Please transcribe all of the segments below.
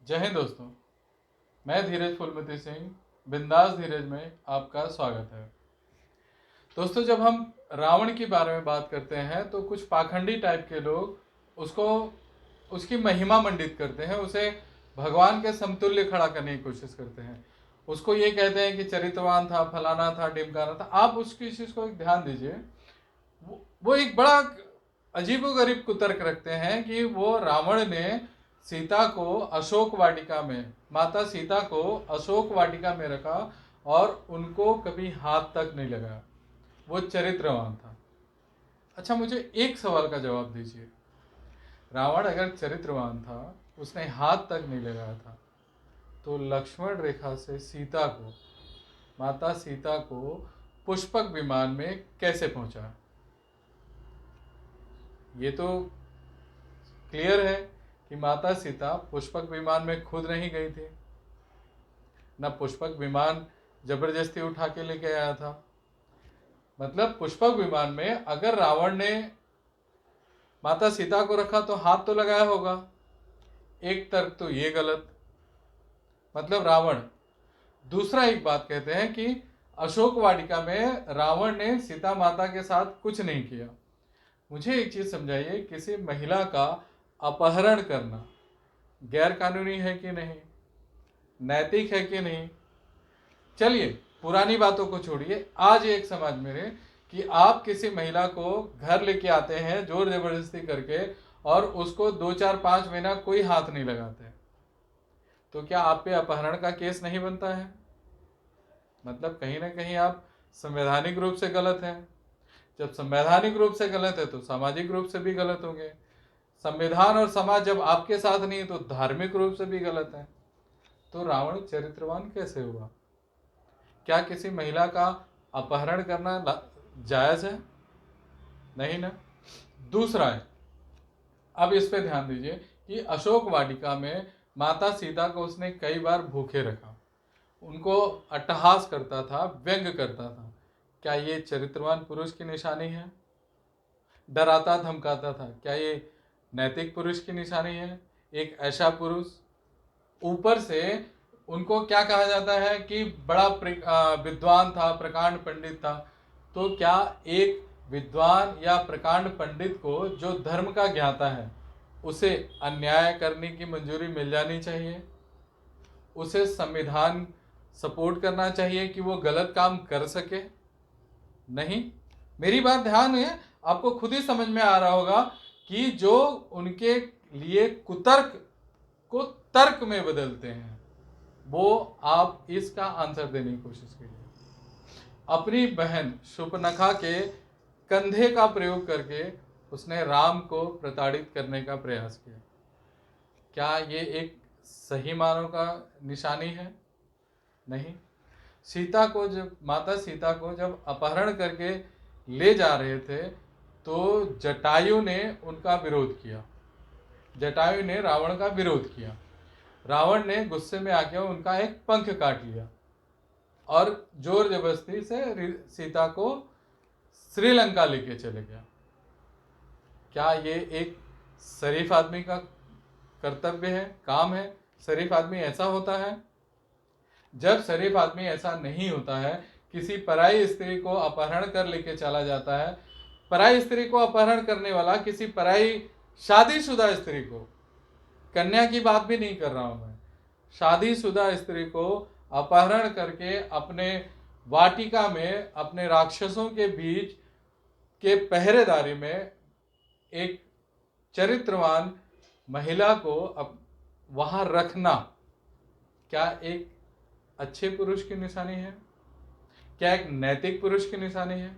जय हिंद दोस्तों। मैं धीरज फुलमती सिंह बिंदास धीरज में आपका स्वागत है। दोस्तों, जब हम रावण के बारे में बात करते हैं तो कुछ पाखंडी टाइप के लोग उसकी महिमा मंडित करते हैं, उसे भगवान के समतुल्य खड़ा करने की कोशिश करते हैं। उसको ये कहते हैं कि चरित्रवान था, फलाना था, ढिमकाना था। आप उसकी चीज़ को एक ध्यान दीजिए। वो एक बड़ा अजीबोगरीब कुतर्क रखते हैं कि वो रावण ने सीता को अशोक वाटिका में, माता सीता को अशोक वाटिका में रखा और उनको कभी हाथ तक नहीं लगाया। वो चरित्रवान था। अच्छा, मुझे एक सवाल का जवाब दीजिए। रावण अगर चरित्रवान था, उसने हाथ तक नहीं लगाया था, तो लक्ष्मण रेखा से सीता को, माता सीता को पुष्पक विमान में कैसे पहुंचा? ये तो क्लियर है कि माता सीता पुष्पक विमान में खुद नहीं गई थी, न पुष्पक विमान जबरदस्ती उठा के लेके आया था। मतलब पुष्पक विमान में अगर रावण ने माता सीता को रखा तो हाथ तो लगाया होगा। एक तर्क तो ये गलत, मतलब रावण। दूसरा एक बात कहते हैं कि अशोक वाटिका में रावण ने सीता माता के साथ कुछ नहीं किया। मुझे एक चीज समझाइए, किसी महिला का अपहरण करना गैर कानूनी है कि नहीं, नैतिक है कि नहीं? चलिए पुरानी बातों को छोड़िए, आज एक समाज में रहे कि आप किसी महिला को घर लेके आते हैं जोर जबरदस्ती करके और उसको 2 4 5 महीना कोई हाथ नहीं लगाते, तो क्या आप पे अपहरण का केस नहीं बनता है? मतलब कहीं ना कहीं आप संवैधानिक रूप से गलत हैं। जब संवैधानिक रूप से गलत है तो सामाजिक रूप से भी गलत होंगे। संविधान और समाज जब आपके साथ नहीं है तो धार्मिक रूप से भी गलत है। तो रावण चरित्रवान कैसे हुआ? क्या किसी महिला का अपहरण करना जायज है? नहीं ना। दूसरा है, अब इस पे ध्यान दीजिए कि अशोक वाटिका में माता सीता को उसने कई बार भूखे रखा, उनको अट्टहास करता था, व्यंग करता था। क्या ये चरित्रवान पुरुष की निशानी है? डराता धमकाता था, क्या ये नैतिक पुरुष की निशानी है? एक ऐसा पुरुष, ऊपर से उनको क्या कहा जाता है कि बड़ा विद्वान था, प्रकांड पंडित था। तो क्या एक विद्वान या प्रकांड पंडित को जो धर्म का ज्ञाता है उसे अन्याय करने की मंजूरी मिल जानी चाहिए? उसे संविधान सपोर्ट करना चाहिए कि वो गलत काम कर सके? नहीं। मेरी बात ध्यान है, आपको खुद ही समझ में आ रहा होगा कि जो उनके लिए कुतर्क को तर्क में बदलते हैं, वो आप इसका आंसर देने की कोशिश कीजिए। अपनी बहन शूर्पणखा के कंधे का प्रयोग करके उसने राम को प्रताड़ित करने का प्रयास किया। क्या ये एक सही मानव का निशानी है? नहीं। सीता को जब, माता सीता को जब अपहरण करके ले जा रहे थे तो जटायु ने उनका विरोध किया। जटायु ने रावण का विरोध किया। रावण ने गुस्से में आके उनका एक पंख काट लिया और जोर जबरदस्ती से सीता को श्रीलंका लेके चले गया। क्या ये एक शरीफ आदमी का कर्तव्य है, काम है? शरीफ आदमी ऐसा होता है? जब शरीफ आदमी ऐसा नहीं होता है, किसी पराई स्त्री को अपहरण कर लेके चला जाता है। पराई स्त्री को अपहरण करने वाला किसी पराई शादीशुदा स्त्री को, कन्या की बात भी नहीं कर रहा हूं मैं, शादीशुदा स्त्री को अपहरण करके अपने वाटिका में, अपने राक्षसों के बीच के पहरेदारी में एक चरित्रवान महिला को वहां रखना, क्या एक अच्छे पुरुष की निशानी है? क्या एक नैतिक पुरुष की निशानी है?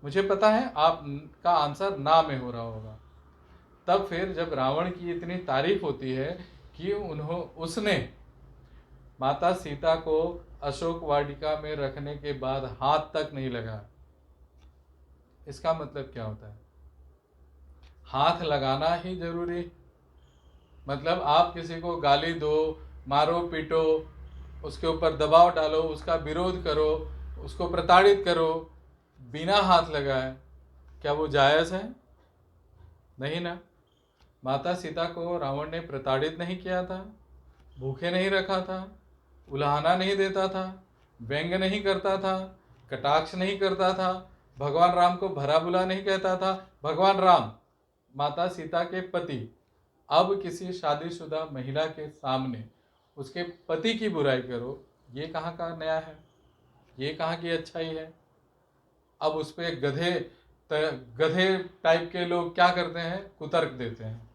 मुझे पता है आपका आंसर ना में हो रहा होगा। तब फिर जब रावण की इतनी तारीफ होती है कि उसने माता सीता को अशोक वाटिका में रखने के बाद हाथ तक नहीं लगाया, इसका मतलब क्या होता है? हाथ लगाना ही जरूरी? मतलब आप किसी को गाली दो, मारो पीटो, उसके ऊपर दबाव डालो, उसका विरोध करो, उसको प्रताड़ित करो बिना हाथ लगाए, क्या वो जायज़ है? नहीं ना। माता सीता को रावण ने प्रताड़ित नहीं किया था, भूखे नहीं रखा था, उलाहना नहीं देता था, व्यंग नहीं करता था, कटाक्ष नहीं करता था, भगवान राम को भला बुरा नहीं कहता था। भगवान राम माता सीता के पति अब किसी शादीशुदा महिला के सामने उसके पति की बुराई करो, ये कहाँ का न्याय है, ये कहाँ की अच्छाई है। अब उस पर गधे टाइप के लोग क्या करते हैं, कुतर्क देते हैं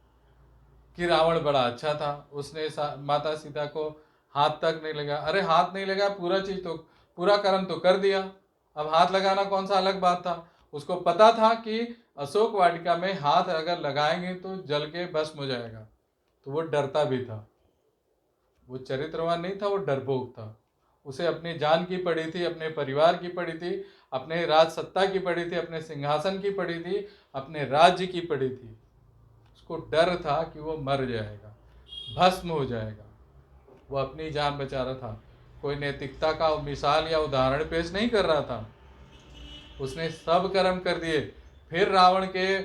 कि रावण बड़ा अच्छा था, उसने माता सीता को हाथ तक नहीं लगा। अरे हाथ नहीं लगा, पूरा चीज तो, पूरा कर्म तो कर दिया, अब हाथ लगाना कौन सा अलग बात था। उसको पता था कि अशोक वाटिका में हाथ अगर लगाएंगे तो जल के भस्म हो जाएगा, तो वो डरता भी था। वो चरित्रवान नहीं था, वो डरपोक था। उसे अपनी जान की पड़ी थी, अपने परिवार की पड़ी थी, अपने राज सत्ता की पड़ी थी, अपने सिंहासन की पड़ी थी, अपने राज्य की पड़ी थी। उसको डर था कि वो मर जाएगा, भस्म हो जाएगा। वो अपनी जान बचा रहा था, कोई नैतिकता का मिसाल या उदाहरण पेश नहीं कर रहा था। उसने सब कर्म कर दिए, फिर रावण के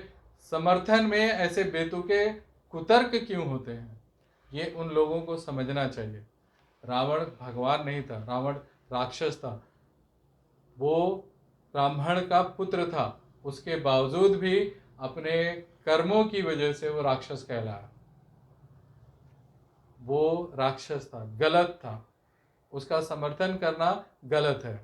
समर्थन में ऐसे बेतुके कुतर्क क्यों होते हैं, ये उन लोगों को समझना चाहिए। रावण भगवान नहीं था, रावण राक्षस था। वो ब्राह्मण का पुत्र था, उसके बावजूद भी अपने कर्मों की वजह से वो राक्षस कहलाया। वो राक्षस था, गलत था, उसका समर्थन करना गलत है।